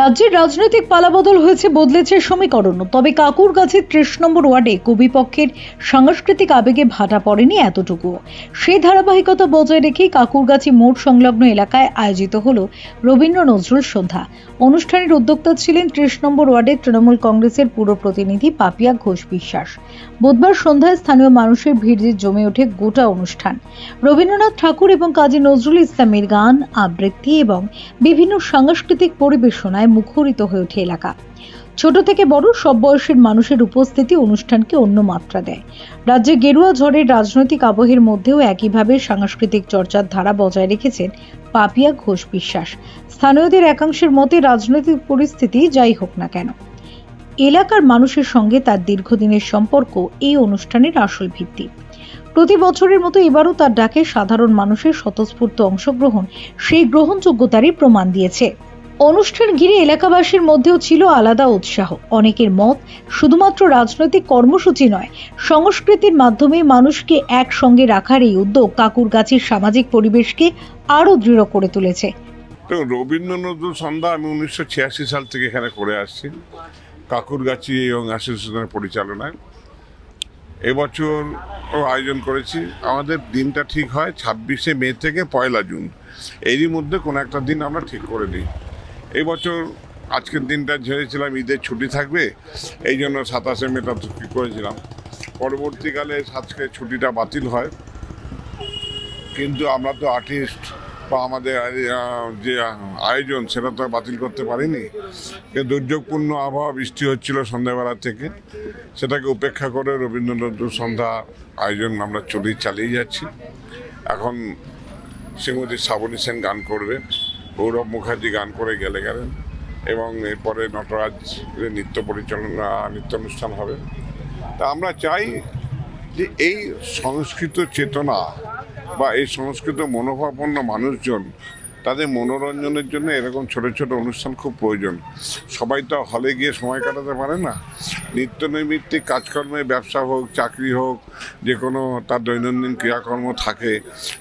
রাজ্যের রাজনৈতিক পালাবদল হয়েছে, বদলেছে সমীকরণ। তবে কাকুরগাছির ৩০ নম্বর ওয়ার্ডে কবিপক্ষের সাংস্কৃতিক আবেগে ভাটা পড়েনি এতটুকুও। সেই ধারাবাহিকতা বজায় রেখেই কাকুরগাছি মোড় সংলগ্ন এলাকায় আয়োজিত হলো রবীন্দ্র নজরুল সন্ধ্যা। অনুষ্ঠানের উদ্যোক্তা ছিলেন ৩০ নম্বর ওয়ার্ডের তৃণমূল কংগ্রেসের পুরো প্রতিনিধি পাপিয়া ঘোষ বিশ্বাস। বুধবার সন্ধ্যায় স্থানীয় মানুষের ভিড়ে জমে ওঠে গোটা অনুষ্ঠান। রবীন্দ্রনাথ ঠাকুর এবং কাজী নজরুল ইসলামের গান, আবৃত্তি এবং বিভিন্ন সাংস্কৃতিক পরিবেশনায় মুখরিত হয়ে ওঠে এলাকা। ছোট থেকে বড় সব বয়সের মানুষের উপস্থিতি অনুষ্ঠানকে অন্য মাত্রা দেয়। রাজ্যে গেরুয়া ঝড়ের রাজনৈতিক আবহের মধ্যেও একইভাবে সাংস্কৃতিক চর্চার ধারা বজায় রেখেছেন পাপিয়া ঘোষ বিশ্বাস। স্থানীয়দের একাংশের মতে রাজনৈতিক পরিস্থিতি যাই হোক না কেন, এলাকার মানুষের সঙ্গে তার দীর্ঘদিনের সম্পর্ক এই অনুষ্ঠানের আসল ভিত্তি। প্রতি বছরের মতো এবারও তার ডাকে সাধারণ মানুষের স্বতঃস্ফূর্ত অংশগ্রহণ সেই গ্রহণযোগ্যতারই প্রমাণ দিয়েছে। অনুষ্ঠান ঘিরে এলাকাবাসীর মধ্যেও ছিল আলাদা উৎসাহ। অনেকের মত, শুধুমাত্র রাজনৈতিক কর্মসূচি নয়, সংস্কৃতির মাধ্যমে মানুষকে একসঙ্গে রাখার এই উদ্যোগ কাকুরগাছির সামাজিক পরিবেশকে আরো দৃঢ় করে তুলেছে। রবীন্দ্র নজরুল সন্ধ্যা আমি 1986 সাল থেকে এখানে করে আসছি, কাকুরগাছি এবং অ্যাসোসিয়েশনের পরিচালনায়। এবছর আয়োজন করেছি। আমাদের দিনটা ঠিক হয় 26শে মে থেকে 1 জুন, এরই মধ্যে কোনো একটা দিন আমরা ঠিক করে নিই। এই বছর আজকের দিনটা ঝেড়েছিলাম ঈদের ছুটি থাকবে, এই জন্য 27শে মেটা ঠিক করেছিলাম। পরবর্তীকালে আজকে ছুটিটা বাতিল হয়, কিন্তু আমরা তো আর্টিস্ট বা আমাদের যে আয়োজন সেটা তো বাতিল করতে পারিনি। দুর্যোগপূর্ণ আবহাওয়া, বৃষ্টি হচ্ছিল সন্ধ্যাবেলা থেকে, সেটাকে উপেক্ষা করে রবীন্দ্র নজরুল সন্ধ্যা আয়োজন আমরা চালিয়ে যাচ্ছি। এখন শ্রীমতী শ্রাবণী সেন গান করবে, গৌরব মুখার্জি গান করে গেলেন এবং এরপরে নটরাজের নৃত্য অনুষ্ঠান হবে। তা আমরা চাই যে এই সংস্কৃত চেতনা বা এই সংস্কৃত মনোভাবাপন্ন মানুষজন, তাদের মনোরঞ্জনের জন্য এরকম ছোট ছোট অনুষ্ঠান খুব প্রয়োজন। সবাই তো হলে গিয়ে সময় কাটাতে পারে না। নিত্য নৈমিত্তিক কাজকর্মে, ব্যবসা হোক, চাকরি হোক, যে কোনো তার দৈনন্দিন ক্রিয়াকর্ম থাকে,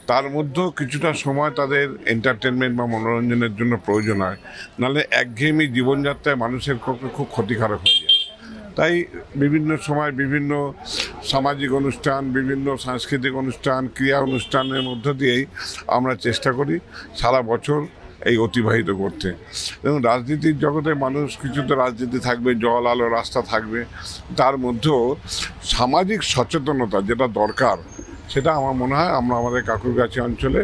তার মধ্যেও কিছুটা সময় তাদের এন্টারটেনমেন্ট বা মনোরঞ্জনের জন্য প্রয়োজন হয়। নাহলে একঘেয়েমি জীবনযাত্রায় মানুষের পক্ষে খুব ক্ষতিকারক হয়ে যায়। তাই বিভিন্ন সময় বিভিন্ন সামাজিক অনুষ্ঠান, বিভিন্ন সাংস্কৃতিক অনুষ্ঠান, ক্রিয়া অনুষ্ঠানের মধ্য দিয়েই আমরা চেষ্টা করি সারা বছর এই অতিবাহিত করতে। এবং রাজনীতির জগতে মানুষ, কিছু তো রাজনীতি থাকবে, জল আলো রাস্তা থাকবে, তার মধ্যেও সামাজিক সচেতনতা যেটা দরকার, সেটা আমার মনে হয় আমরা আমাদের কাকুরগাছি অঞ্চলে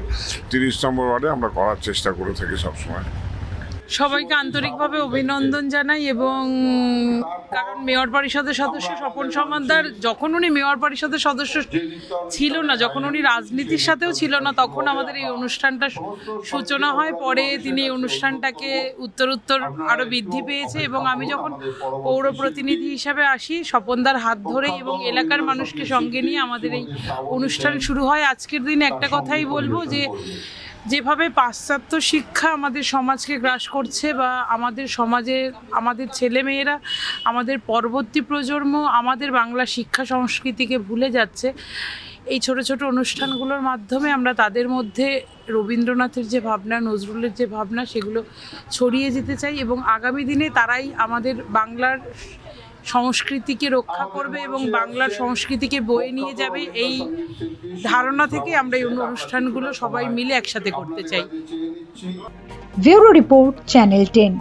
30 নম্বর ওয়ার্ডে আমরা করার চেষ্টা করে থাকি সবসময়। সবাইকে আন্তরিকভাবে অভিনন্দন জানাই। এবং কারণ মেয়র পরিষদের সদস্য স্বপন সমাদ্দার, যখন উনি মেয়র পরিষদের সদস্য ছিল না, যখন উনি রাজনীতির সাথেও ছিল না, তখন আমাদের এই অনুষ্ঠানটা সূচনা হয়। পরে তিনি এই অনুষ্ঠানটাকে উত্তর আরও বৃদ্ধি পেয়েছে। এবং আমি যখন পৌর প্রতিনিধি হিসাবে আসি, স্বপনদার হাত ধরেই এবং এলাকার মানুষকে সঙ্গে নিয়ে আমাদের এই অনুষ্ঠান শুরু হয়। আজকের দিনে একটা কথাই বলবো, যেভাবে পাশ্চাত্য শিক্ষা আমাদের সমাজকে গ্রাস করছে, বা আমাদের সমাজে আমাদের ছেলেমেয়েরা, আমাদের পরবর্তী প্রজন্ম আমাদের বাংলা শিক্ষা সংস্কৃতিকে ভুলে যাচ্ছে, এই ছোট ছোট অনুষ্ঠানগুলোর মাধ্যমে আমরা তাদের মধ্যে রবীন্দ্রনাথের যে ভাবনা, নজরুলের যে ভাবনা, সেগুলো ছড়িয়ে যেতে চাই। এবং আগামী দিনে তারাই আমাদের বাংলার সংস্কৃতিকে রক্ষা করবে এবং বাংলার সংস্কৃতিকে বয়ে নিয়ে যাবে। এই ধারণা থেকে আমরা এই অনুষ্ঠানগুলো সবাই মিলে একসাথে করতে চাই। Bureau report, channel 10।